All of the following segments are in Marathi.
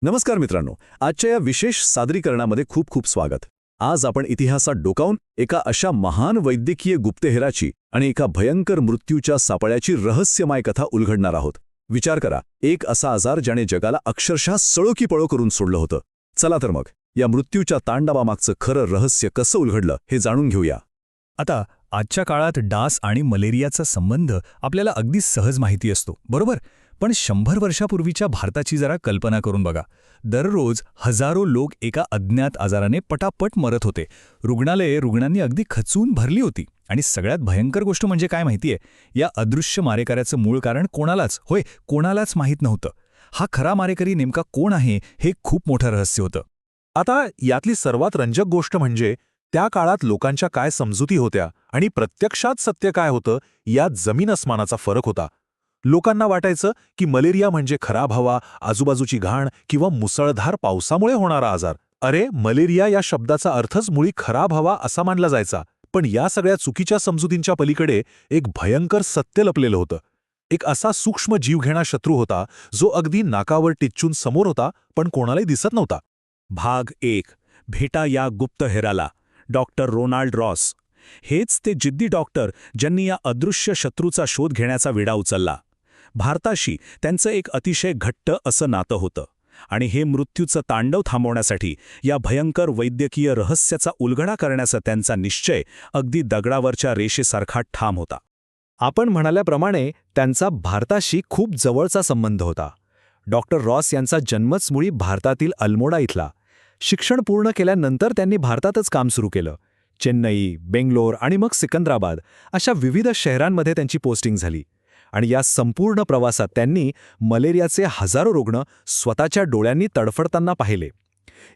नमस्कार मित्रांनो, आजच्या या विशेष सादरीकरणामध्ये खूप खूप स्वागत. आज आपण इतिहासात डोकावून एका अशा महान वैद्यकीय गुप्तहेराची आणि एका भयंकर मृत्यूच्या सापळ्याची रहस्यमय कथा उलगडणार आहोत. विचार करा, एक असा आजार ज्याने जगाला अक्षरशः सळोकीपळो करून सोडलं होतं. चला तर मग या मृत्यूच्या तांडवामागचं खरं रहस्य कसं उलगडलं हे जाणून घेऊया. आता आजच्या काळात डास आणि मलेरियाचा संबंध आपल्याला अगदी सहज माहिती असतो, बरोबर? पण 100 वर्षापूर्वीच्या भारताची जरा कल्पना करून बघा. दररोज हजारो लोक एका अज्ञात आजाराने पटापट मरत होते. रुग्णालये रुग्णांनी अगदी खचून भरली होती. आणि सगळ्यात भयंकर गोष्ट म्हणजे काय माहितीये? या अदृश्य मारेकऱ्याचं मूळ कारण कोणालाच माहीत नव्हतं. हा खरा मारेकरी नेमका कोण आहे हे खूप मोठं रहस्य होतं. आता यातली सर्वात रंजक गोष्ट म्हणजे त्या काळात लोकांच्या काय समजुती होत्या आणि प्रत्यक्षात सत्य काय होतं यात जमीन अस्मानाचा फरक होता. लोकांना वाटायचं की मलेरिया म्हणजे खराब हवा, आजूबाजूची घाण किंवा मुसळधार पावसामुळे होणारा आजार. अरे, मलेरिया या शब्दाचा अर्थच मुळी खराब हवा असा मानला जायचा. पण या सगळ्या चुकीच्या समजुतींच्या पलीकडे एक भयंकर सत्य लपलेलं होतं. एक असा सूक्ष्म जीवघेणा शत्रू होता जो अगदी नाकावर टिच्चून समोर होता, पण कोणालाही दिसत नव्हता. भाग 1. भेटा या गुप्तहेराला. Doctor Ronald Ross. हेच ते जिद्दी डॉक्टर ज्यांनी या अदृश्य शत्रूचा शोध घेण्याचा विडा उचलला. भारताशी त्यांचं एक अतिशय घट्ट असं नातं होतं. आणि हे मृत्यूचं तांडव थांबवण्यासाठी, या भयंकर वैद्यकीय रहस्याचा उलगडा करण्याचा त्यांचा निश्चय अगदी दगडावरच्या रेषेसारखा ठाम होता. आपण म्हणाल्याप्रमाणे त्यांचा भारताशी खूप जवळचा संबंध होता. डॉक्टर रॉस यांचा जन्मच मुळी भारतातील अल्मोडा इथला. शिक्षण पूर्ण केल्यानंतर त्यांनी भारतातच काम सुरू केलं. चेन्नई, बेंगलोर आणि मग सिकंदराबाद अशा विविध शहरांमध्ये त्यांची पोस्टिंग झाली. आणि या संपूर्ण प्रवासात त्यांनी मलेरियाचे हजारो रुग्ण स्वतःच्या डोळ्यांनी तडफडताना पाहिले.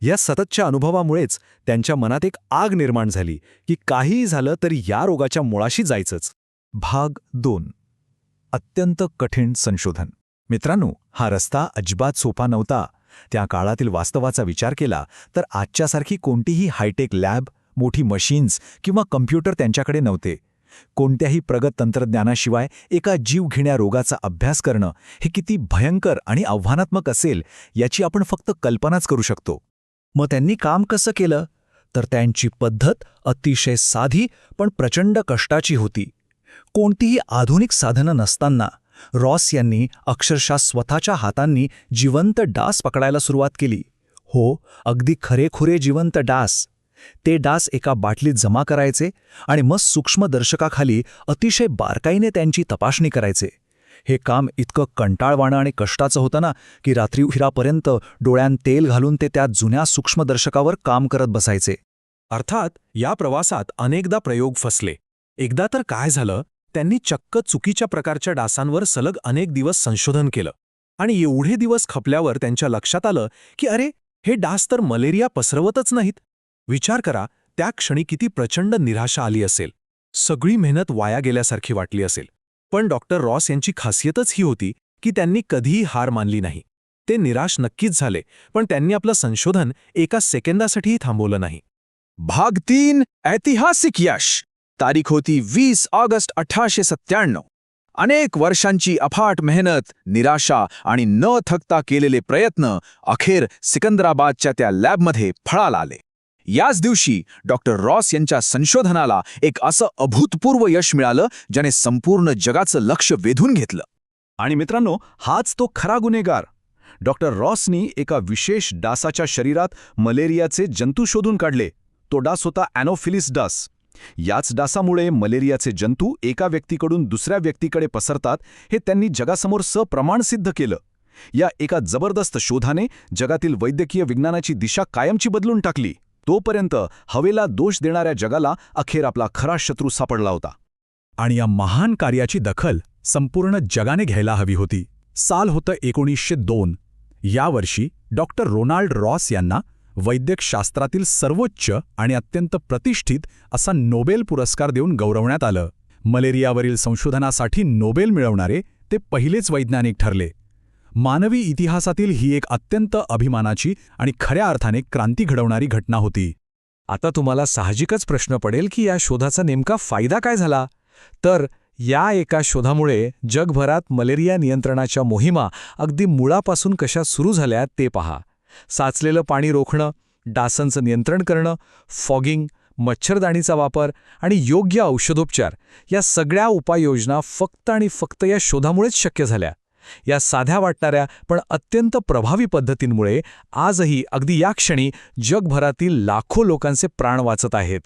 या सततच्या अनुभवामुळेच त्यांच्या मनात एक आग निर्माण झाली की काहीही झालं तरी या रोगाच्या मुळाशी जायचंच. भाग 2. अत्यंत कठीण संशोधन. मित्रांनो, हा रस्ता अजिबात सोपा नव्हता. त्या काळातील वास्तवाचा विचार केला तर आजच्यासारखी कोणतीही हायटेक लॅब, मोठी मशीन्स किंवा कम्प्युटर त्यांच्याकडे नव्हते. कोणत्याही प्रगत तंत्रज्ञानाशिवाय एका जीवघेण्या रोगाचा अभ्यास करणं हे किती भयंकर आणि आव्हानात्मक असेल याची आपण फक्त कल्पनाच करू शकतो. मग त्यांनी काम कसं केलं? तर त्यांची पद्धत अतिशय साधी पण प्रचंड कष्टाची होती. कोणतीही आधुनिक साधनं नसताना रॉस यांनी अक्षरशः स्वतःच्या हातांनी जिवंत डास पकडायला सुरुवात केली. हो, अगदी खरेखुरे जिवंत डास. ते डास एका बाटलीत जमा करायचे आणि मग सूक्ष्मदर्शकाखाली अतिशय बारकाईने त्यांची तपासणी करायचे. हे काम इतकं कंटाळवाणं आणि कष्टाचं होतं ना की रात्री उशिरापर्यंत डोळ्यात तेल घालून ते त्या जुन्या सूक्ष्मदर्शकावर काम करत बसायचे. अर्थात या प्रवासात अनेकदा प्रयोग फसले. एकदा तर काय झालं, त्यांनी चक्क चुकीच्या प्रकारच्या डासांवर सलग अनेक दिवस संशोधन केलं. आणि एवढे दिवस खपल्यावर त्यांच्या लक्षात आलं की अरे, हे डास तर मलेरिया पसरवतच नाहीत. विचार करा, त्या क्षणी किती प्रचंड निराशा आली असेल. सगळी मेहनत वाया गेल्यासारखी वाटली असेल. पण डॉक्टर रॉस यांची खासियतच ही होती की त्यांनी कधीही हार मानली नाही. ते निराश नक्कीच झाले, पण त्यांनी आपलं संशोधन एका सेकंदासाठीही थांबवलं नाही. भाग 3. ऐतिहासिक यश. तारीख होती 20 ऑगस्ट 1897. अनेक वर्षांची अफाट मेहनत, निराशा आणि न थकता केलेले प्रयत्न अखेर सिकंदराबादच्या त्या लॅबमध्ये फळाला आले. याच दिवशी डॉक्टर रॉस यांच्या संशोधनाला एक असं अभूतपूर्व यश मिळालं ज्याने संपूर्ण जगाचं लक्ष वेधून घेतलं. आणि मित्रांनो, हाच तो खरा गुन्हेगार. डॉक्टर रॉसनी एका विशेष डासाच्या शरीरात मलेरियाचे जंतू शोधून काढले. तो डास होता ॲनोफिलीस डास. याच डासामुळे मलेरियाचे जंतू एका व्यक्तीकडून दुसऱ्या व्यक्तीकडे पसरतात हे त्यांनी जगासमोर सप्रमाण सिद्ध केलं. या एका जबरदस्त शोधाने जगातील वैद्यकीय विज्ञानाची दिशा कायमची बदलून टाकली. तोपर्यंत हवेला दोष देणाऱ्या जगाला अखेर आपला खरा शत्रू सापडला होता. आणि या महान कार्याची दखल संपूर्ण जगाने घ्यायला हवी होती. साल होतं 1902. या वर्षी डॉक्टर रोनाल्ड रॉस यांना वैद्यकशास्त्रातील सर्वोच्च आणि अत्यंत प्रतिष्ठित असा नोबेल पुरस्कार देऊन गौरवण्यात आलं. मलेरियावरील संशोधनासाठी नोबेल मिळवणारे ते पहिलेच वैज्ञानिक ठरले. मानवी इतिहासातील ही एक अत्यंत अभिमानाची आणि खऱ्या अर्थाने क्रांती घडवणारी घटना होती. आता तुम्हाला साहजिकच प्रश्न पडेल की या शोधाचा नेमका फायदा काय झाला? तर या एका शोधामुळे जगभरात मलेरिया नियंत्रणाच्या मोहिमा अगदी मुळापासून कशा सुरू झाल्या ते पहा. साचलेलं पाणी रोखणं, डासांचं नियंत्रण करणं, फॉगिंग, मच्छरदाणीचा वापर आणि योग्य औषधोपचार या सगळ्या उपाययोजना फक्त आणि फक्त या शोधामुळेच शक्य झाल्या. या साध्या वाटणाऱ्या पण अत्यंत प्रभावी पद्धतींमुळे आजही अगदी या क्षणी जगभरातील लाखो लोकांचे प्राण वाचत आहेत.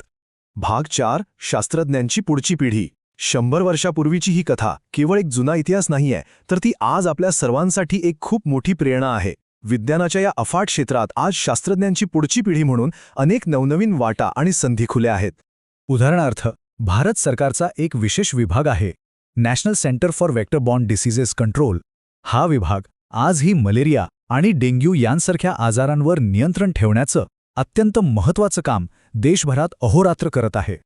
भाग 4 शास्त्रज्ञांची पुढची पिढी. 100 वर्षापूर्वीची ही कथा केवळ एक जुना इतिहास नाहीये, तर ती आज आपल्या सर्वांसाठी एक खूप मोठी प्रेरणा आहे. विज्ञानाच्या या अफाट क्षेत्रात आज शास्त्रज्ञांची पुढची पिढी म्हणून अनेक नवनवीन वाटा आणि संधी खुल्या आहेत. उदाहरणार्थ, भारत सरकारचा एक विशेष विभाग आहे, national centre for vector born diseases control. हा विभाग आजही मलेरिया आणि डेंग्यू यांसारख्या आजारांवर नियंत्रण ठेवण्याचं अत्यंत महत्त्वाचं काम देशभरात अहोरात्र करत आहे.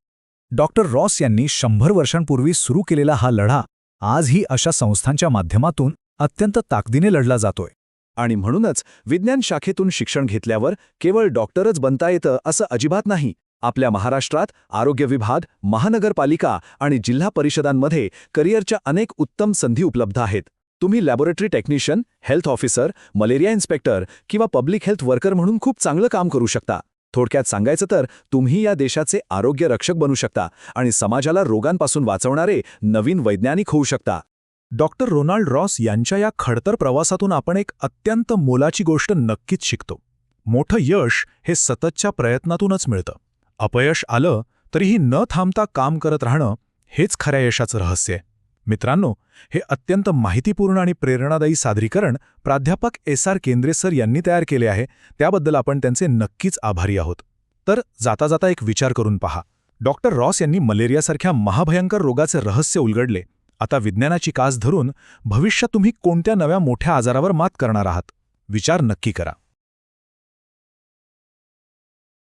डॉक्टर रॉस यांनी 100 वर्षांपूर्वी सुरू केलेला हा लढा आजही अशा संस्थांच्या माध्यमातून अत्यंत ताकदीने लढला जातोय. आणि म्हणूनच विज्ञान शाखेतून शिक्षण घेतल्यावर केवळ डॉक्टरच बनता येतं असं अजिबात नाही. आपल्या महाराष्ट्रात आरोग्य विभाग, महानगरपालिका आणि जिल्हा परिषदांमध्ये करिअरच्या अनेक उत्तम संधी उपलब्ध आहेत. तुम्ही laboratory technician, health officer, malaria inspector किंवा पब्लिक हेल्थ वर्कर म्हणून खूप चांगलं काम करू शकता. थोडक्यात सांगायचं तर तुम्ही या देशाचे आरोग्य रक्षक बनू शकता आणि समाजाला रोगांपासून वाचवणारे नवीन वैज्ञानिक होऊ शकता. डॉक्टर रोनाल्ड रॉस यांच्या या खडतर प्रवासातून आपण एक अत्यंत मोलाची गोष्ट नक्कीच शिकतो. मोठं यश हे सततच्या प्रयत्नातूनच मिळतं. अपयश आलं तरीही न थांबता काम करत राहणं हेच खऱ्या यशाचं रहस्य आहे. मित्रांनो, हे अत्यंत माहितीपूर्ण आणि प्रेरणादायी सादरीकरण प्राध्यापक SR केंद्रे सर यांनी तयार केले आहे. त्याबद्दल आपण त्यांचे नक्कीच आभारी आहोत. तर जाता जाता एक विचार करून पहा. डॉक्टर रॉस यांनी मलेरियासारख्या महाभयंकर रोगाचे रहस्य उलगडले. आता विज्ञानाची कास धरून भविष्यात तुम्ही कोणत्या नव्या मोठ्या आजारावर मात करणार आहात? विचार नक्की करा.